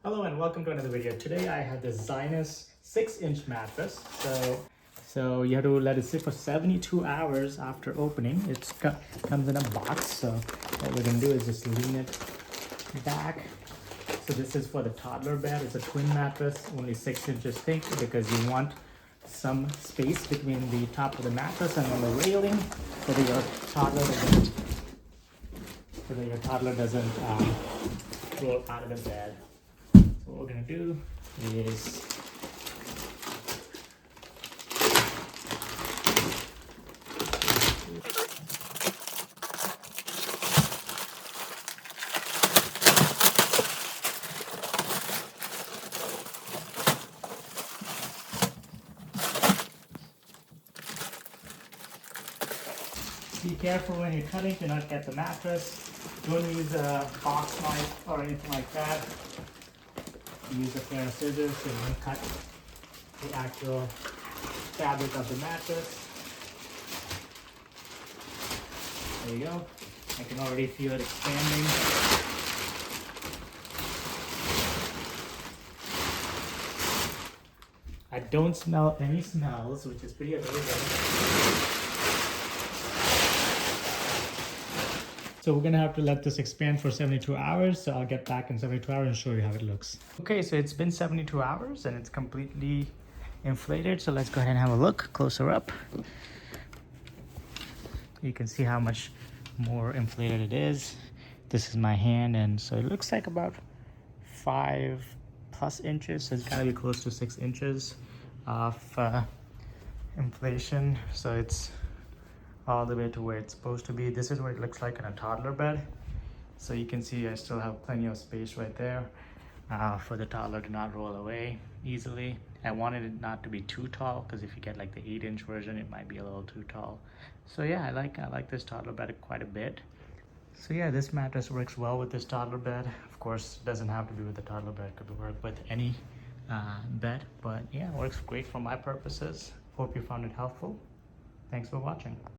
Hello and welcome to another video. Today I have this ZINUS 6-inch mattress. So you have to let it sit for 72 hours after opening. It comes in a box. So what we're gonna do is just lean it back. So this is for the toddler bed. It's a twin mattress, only 6 inches thick because you want some space between the top of the mattress and on the railing so that your toddler doesn't roll out of the bed. So what we're gonna do is be careful when you're cutting to not get the mattress. Don't use a box knife or anything like that. Use a pair of scissors so you can cut the actual fabric of the mattress. There you go. I can already feel it expanding. I don't smell any smells, which is pretty amazing. So we're gonna have to let this expand for 72 hours. So I'll get back in 72 hours and show you how it looks. Okay, so it's been 72 hours and it's completely inflated. So let's go ahead and have a look closer up. You can see how much more inflated it is. This is my hand, and so it looks like about 5+ inches. So it's gotta be close to 6 inches of inflation. So it's all the way to where it's supposed to be. This is what it looks like in a toddler bed. So you can see I still have plenty of space right there for the toddler to not roll away easily. I wanted it not to be too tall because if you get like the 8-inch version, it might be a little too tall. So yeah, I like this toddler bed quite a bit. So yeah, this mattress works well with this toddler bed. Of course, it doesn't have to be with the toddler bed. It could work with any bed, but yeah, it works great for my purposes. Hope you found it helpful. Thanks for watching.